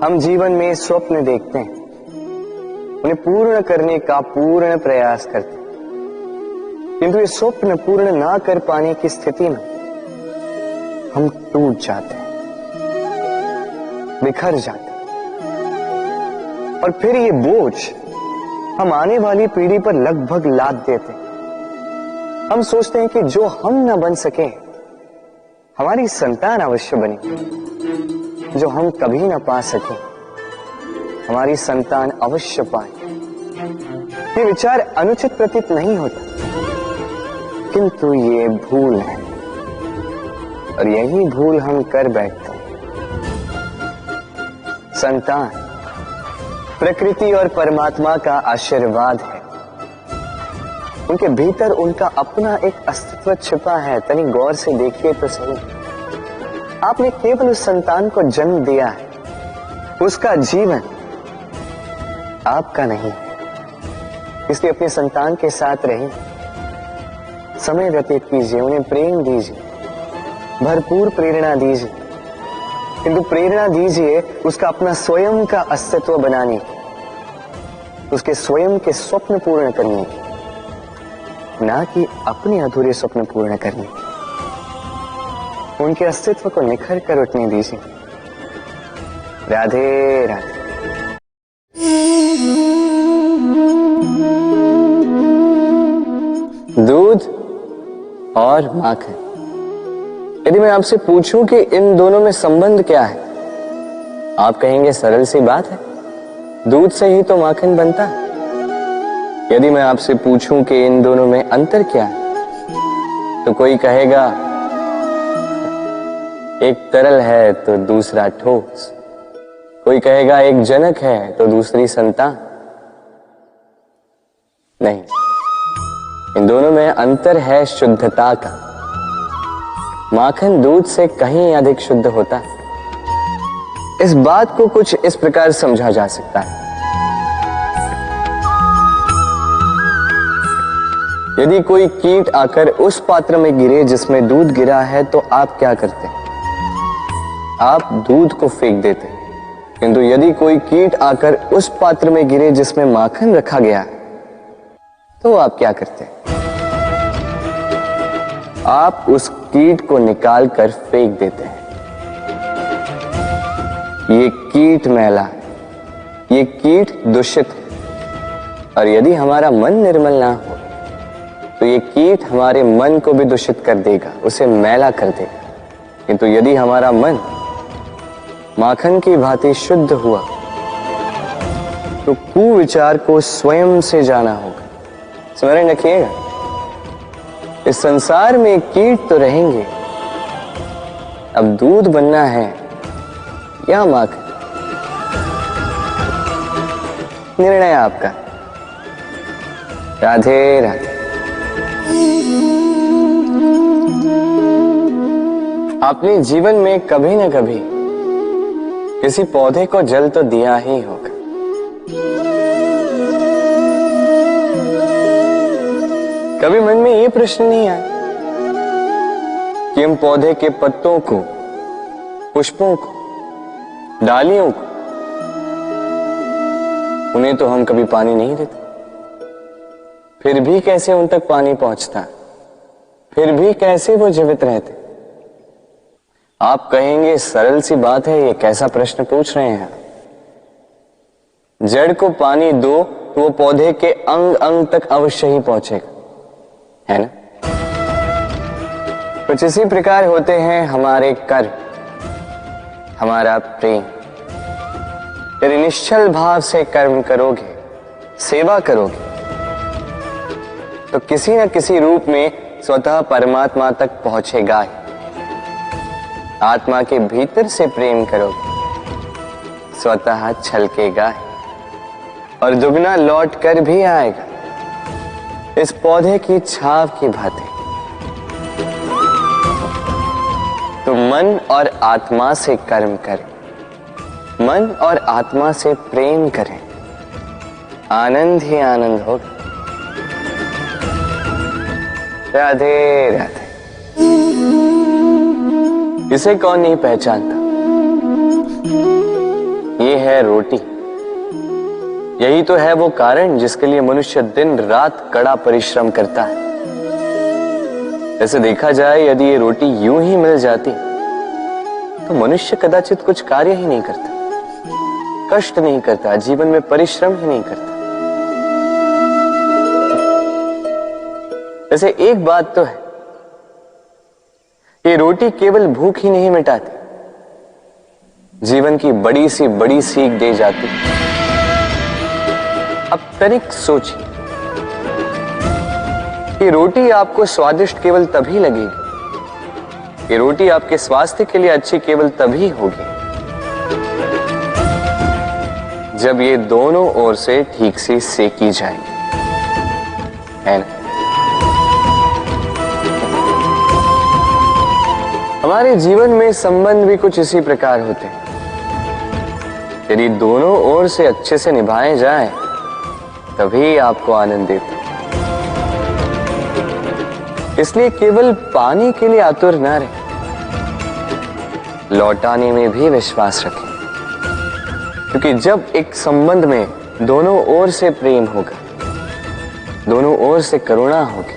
हम जीवन में स्वप्न देखते हैं, उन्हें पूर्ण करने का पूर्ण प्रयास करते हैं, किंतु ये स्वप्न पूर्ण ना कर पाने की स्थिति में हम टूट जाते हैं, बिखर जाते हैं और फिर ये बोझ हम आने वाली पीढ़ी पर लगभग लाद देते हैं। हम सोचते हैं कि जो हम ना बन सके हमारी संतान अवश्य बने, जो हम कभी ना पा सके हमारी संतान अवश्य पाए। ये विचार अनुचित प्रतीत नहीं होता, किंतु ये भूल है और यही भूल हम कर बैठते हैं। संतान प्रकृति और परमात्मा का आशीर्वाद है, उनके भीतर उनका अपना एक अस्तित्व छिपा है। तनी गौर से देखिए तो सही, आपने केवल उस संतान को जन्म दिया है, उसका जीवन आपका नहीं है। इसलिए अपने संतान के साथ रहिए, समय व्यतीत कीजिए, उन्हें प्रेम दीजिए, भरपूर प्रेरणा दीजिए, किंतु प्रेरणा दीजिए उसका अपना स्वयं का अस्तित्व बनाने की, उसके स्वयं के स्वप्न पूर्ण करने की, ना कि अपने अधूरे स्वप्न पूर्ण करने की। उनके अस्तित्व को निखर कर उठने दीजिए। राधे राधे। दूध और माखन, यदि मैं आपसे पूछूं कि इन दोनों में संबंध क्या है, आप कहेंगे सरल सी बात है, दूध से ही तो माखन बनता है। यदि मैं आपसे पूछूं कि इन दोनों में अंतर क्या है, तो कोई कहेगा एक तरल है तो दूसरा ठोस, कोई कहेगा एक जनक है तो दूसरी संतान। नहीं, इन दोनों में अंतर है शुद्धता का। माखन दूध से कहीं अधिक शुद्ध होता है। इस बात को कुछ इस प्रकार समझा जा सकता है। यदि कोई कीट आकर उस पात्र में गिरे जिसमें दूध गिरा है, तो आप क्या करते हैं? आप दूध को फेंक देते हैं। किंतु यदि कोई कीट आकर उस पात्र में गिरे जिसमें माखन रखा गया है, तो आप क्या करते हैं? आप उस कीट को निकाल कर फेंक देते हैं। ये कीट मैला है, ये कीट दूषित है। और यदि हमारा मन निर्मल ना हो, तो ये कीट हमारे मन को भी दूषित कर देगा, उसे मैला कर देगा। किंतु यदि हमारा मन माखन की भांति शुद्ध हुआ, तो कुविचार को स्वयं से जाना होगा। स्मरण रखिएगा, इस संसार में कीट तो रहेंगे, अब दूध बनना है या माखन, निर्णय आपका। राधे राधे। आपने जीवन में कभी न कभी किसी पौधे को जल तो दिया ही होगा। कभी मन में ये प्रश्न नहीं आया कि हम पौधे के पत्तों को, पुष्पों को, डालियों को, उन्हें तो हम कभी पानी नहीं देते, फिर भी कैसे उन तक पानी पहुंचता है, फिर भी कैसे वो जीवित रहते? आप कहेंगे सरल सी बात है, ये कैसा प्रश्न पूछ रहे हैं? जड़ को पानी दो तो वो पौधे के अंग अंग तक अवश्य ही पहुंचेगा, है ना? कुछ इसी प्रकार होते हैं हमारे कर्म, हमारा प्रेम। यदि निश्चल भाव से कर्म करोगे, सेवा करोगे, तो किसी न किसी रूप में स्वतः परमात्मा तक पहुंचेगा ही। आत्मा के भीतर से प्रेम करोगे, स्वतः छलकेगा ही और दुगना लौट कर भी आएगा, इस पौधे की छाव की भांति। तो मन और आत्मा से कर्म करें, मन और आत्मा से प्रेम करें, आनंद ही आनंद होगा। राधे राधे। इसे कौन नहीं पहचानता? ये है रोटी। यही तो है वो कारण जिसके लिए मनुष्य दिन रात कड़ा परिश्रम करता है। ऐसे देखा जाए, यदि ये रोटी यूं ही मिल जाती तो मनुष्य कदाचित कुछ कार्य ही नहीं करता, कष्ट नहीं करता, जीवन में परिश्रम ही नहीं करता। वैसे एक बात तो है, ये रोटी केवल भूख ही नहीं मिटाती, जीवन की बड़ी सी बड़ी सीख दे जाती। अब तनिक सोचिए, ये रोटी आपको स्वादिष्ट केवल तभी लगेगी, ये रोटी आपके स्वास्थ्य के लिए अच्छी केवल तभी होगी जब ये दोनों ओर से ठीक से सेकी जाएगी, है ना? हमारे जीवन में संबंध भी कुछ इसी प्रकार होते हैं। यदि दोनों ओर से अच्छे से निभाए जाएं, तभी आपको आनंद देते। इसलिए केवल पानी के लिए आतुर न रहे, लौटाने में भी विश्वास रखें। क्योंकि जब एक संबंध में दोनों ओर से प्रेम होगा, दोनों ओर से करुणा होगी,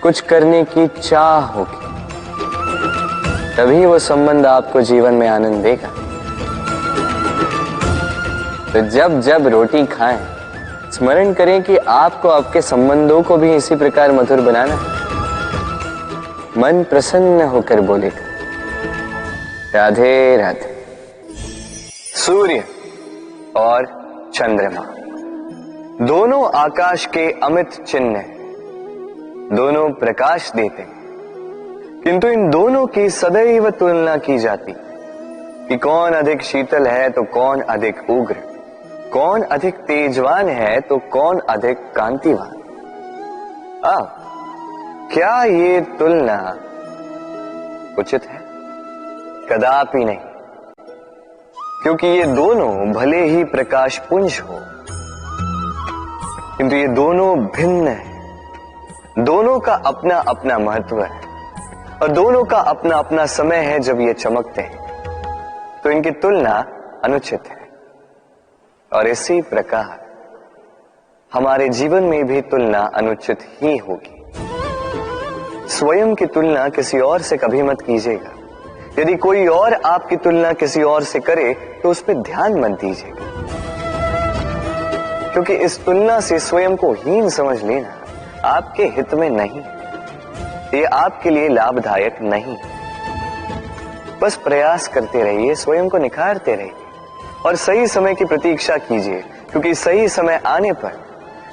कुछ करने की चाह होगी, तभी वो संबंध आपको जीवन में आनंद देगा। तो जब जब रोटी खाएं, स्मरण करें कि आपको आपके संबंधों को भी इसी प्रकार मधुर बनाना है। मन प्रसन्न होकर बोलेगा, राधे राधे। सूर्य और चंद्रमा दोनों आकाश के अमित चिन्ह हैं, दोनों प्रकाश देते हैं, किंतु इन दोनों की सदैव तुलना की जाती कि कौन अधिक शीतल है तो कौन अधिक उग्र, कौन अधिक तेजवान है तो कौन अधिक कांतिवान। अब क्या ये तुलना उचित है? कदापि नहीं, क्योंकि ये दोनों भले ही प्रकाश पुंज हो, किंतु ये दोनों भिन्न है। दोनों का अपना अपना महत्व है और दोनों का अपना अपना समय है जब ये चमकते हैं, तो इनकी तुलना अनुचित है। और इसी प्रकार हमारे जीवन में भी तुलना अनुचित ही होगी। स्वयं की तुलना किसी और से कभी मत कीजिएगा। यदि कोई और आपकी तुलना किसी और से करे तो उस पर ध्यान मत दीजिएगा, क्योंकि इस तुलना से स्वयं को हीन समझ लेना आपके हित में नहीं, ये आपके लिए लाभदायक नहीं। बस प्रयास करते रहिए, स्वयं को निखारते रहिए और सही समय की प्रतीक्षा कीजिए, क्योंकि सही समय आने पर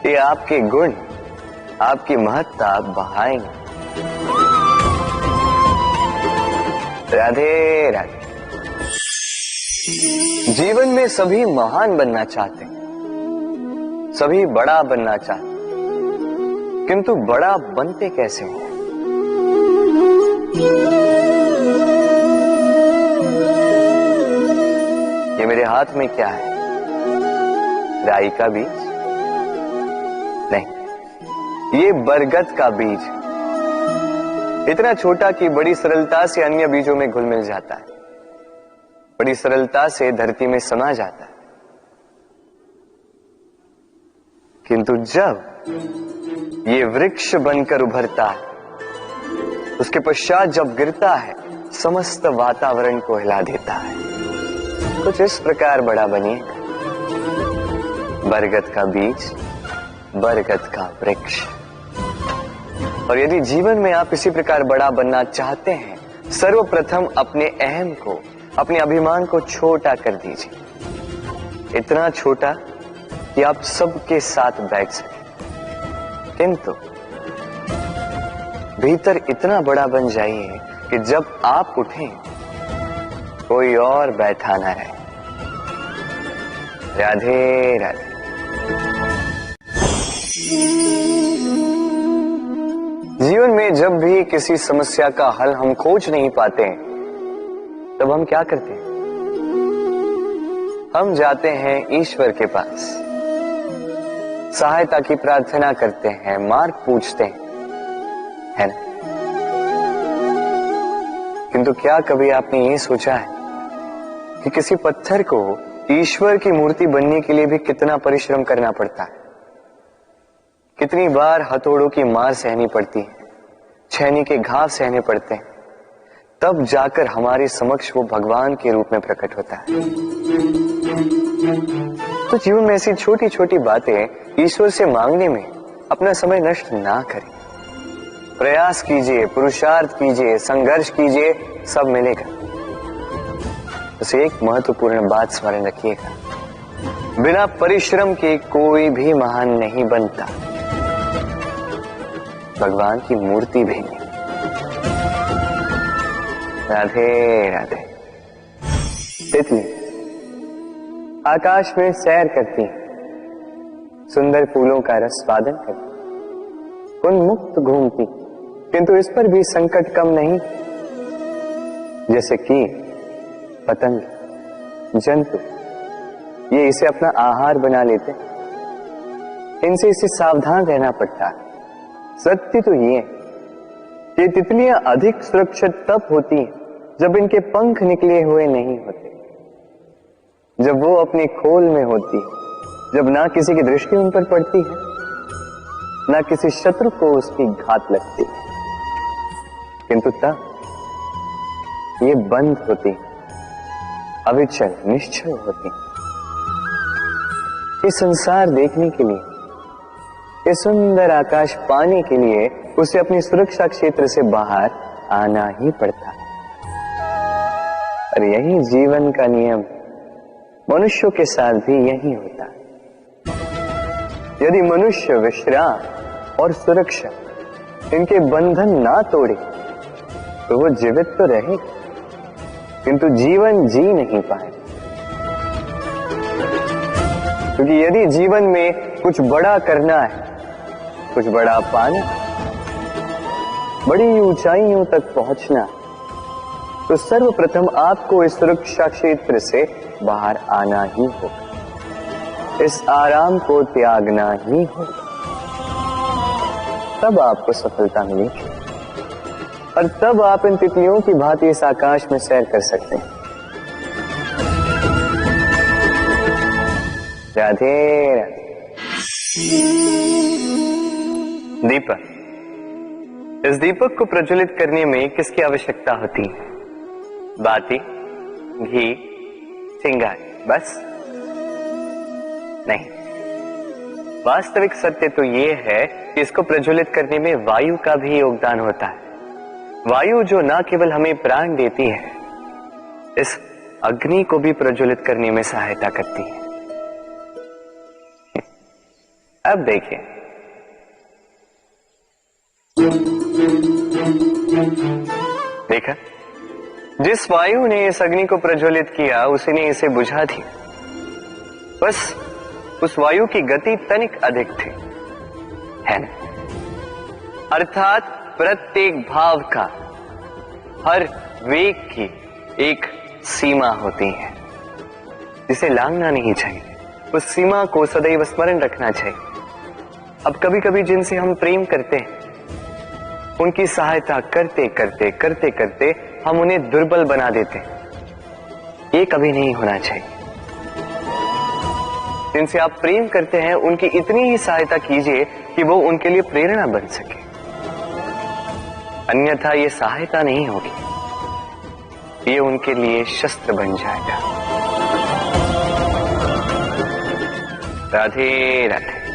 ये आपके गुण, आपकी महत्ता बढ़ाएंगे। राधे राधे। जीवन में सभी महान बनना चाहते हैं, सभी बड़ा बनना चाहते हैं, किंतु बड़ा बनते कैसे हैं? ये मेरे हाथ में क्या है? राई का बीज? नहीं, ये बरगद का बीज है। इतना छोटा कि बड़ी सरलता से अन्य बीजों में घुल मिल जाता है, बड़ी सरलता से धरती में समा जाता है। किंतु जब ये वृक्ष बनकर उभरता है, उसके पश्चात जब गिरता है, समस्त वातावरण को हिला देता है। कुछ इस प्रकार बड़ा बनिएगा, बरगद का बीज, बरगद का वृक्ष। और यदि जीवन में आप इसी प्रकार बड़ा बनना चाहते हैं, सर्वप्रथम अपने अहम को, अपने अभिमान को छोटा कर दीजिए, इतना छोटा कि आप सबके साथ बैठ सकें। किंतु भीतर इतना बड़ा बन जाइए कि जब आप उठें कोई और बैठा ना रहे। राधे राधे। जीवन में जब भी किसी समस्या का हल हम खोज नहीं पाते हैं, तब हम क्या करते हैं? हम जाते हैं ईश्वर के पास, सहायता की प्रार्थना करते हैं, मार्ग पूछते हैं, है ना? किंतु क्या कभी आपने ये सोचा है कि किसी पत्थर को ईश्वर की मूर्ति बनने के लिए भी कितना परिश्रम करना पड़ता है, कितनी बार हथौड़ों की मार सहनी पड़ती है, छेनी के घाव सहने पड़ते हैं, तब जाकर हमारे समक्ष वो भगवान के रूप में प्रकट होता है। तो जीवन में ऐसी छोटी छोटी बातें ईश्वर से मांगने में अपना समय नष्ट ना करें। प्रयास कीजिए, पुरुषार्थ कीजिए, संघर्ष कीजिए, सब मिलेगा। उसे एक महत्वपूर्ण बात स्मरण रखिएगा, बिना परिश्रम के कोई भी महान नहीं बनता, भगवान की मूर्ति भी नहीं। राधे राधे। तितली आकाश में सैर करती, सुंदर फूलों का रसवादन करती, उन्मुक्त घूमती, किंतु इस पर भी संकट कम नहीं। जैसे कि पतंग, जंतु, ये इसे अपना आहार बना लेते, इनसे इसे सावधान रहना पड़ता है। सत्य तो ये कि तितलियां अधिक सुरक्षित तब होती हैं जब इनके पंख निकले हुए नहीं होते, जब वो अपने खोल में होती है, जब ना किसी की दृष्टि उन पर पड़ती है, ना किसी शत्रु को उसकी घात लगती है, किंतु तब ये बंद होती, अविचल निश्चल होती। ये संसार देखने के लिए, ये सुंदर आकाश पाने के लिए उसे अपनी सुरक्षा क्षेत्र से बाहर आना ही पड़ता है। और यही जीवन का नियम मनुष्यों के साथ भी यही होता है। यदि मनुष्य विश्राम और सुरक्षा इनके बंधन ना तोड़े तो वो जीवित तो रहेगा, किंतु जीवन जी नहीं पाए। क्योंकि यदि जीवन में कुछ बड़ा करना है, कुछ बड़ा पाना, बड़ी ऊंचाइयों तक पहुंचना, तो सर्वप्रथम आपको इस सुरक्षा क्षेत्र से बाहर आना ही होगा, इस आराम को त्यागना ही होगा, तब आपको सफलता मिलेगी और तब आप इन तितलियों की भांति इस आकाश में सैर कर सकते हैं। राधे राधे। दीपक, इस दीपक को प्रज्वलित करने में किसकी आवश्यकता होती है? बाती, घी, चिंगारी, बस नहीं। वास्तविक सत्य तो यह है कि इसको प्रज्वलित करने में वायु का भी योगदान होता है। वायु जो न केवल हमें प्राण देती है, इस अग्नि को भी प्रज्वलित करने में सहायता करती है। अब देखिए, देखा, जिस वायु ने इस अग्नि को प्रज्वलित किया उसी ने इसे बुझा दिया। बस उस वायु की गति तनिक अधिक थी, है ना? अर्थात प्रत्येक भाव का, हर वेग की एक सीमा होती है जिसे लांघना नहीं चाहिए। उस सीमा को सदैव स्मरण रखना चाहिए। अब कभी कभी जिनसे हम प्रेम करते हैं, उनकी सहायता करते करते करते करते हम उन्हें दुर्बल बना देते हैं। ये कभी नहीं होना चाहिए। जिनसे आप प्रेम करते हैं उनकी इतनी ही सहायता कीजिए कि वो उनके लिए प्रेरणा बन सके, अन्यथा ये सहायता नहीं होगी, ये उनके लिए शस्त्र बन जाएगा। राधे राधे।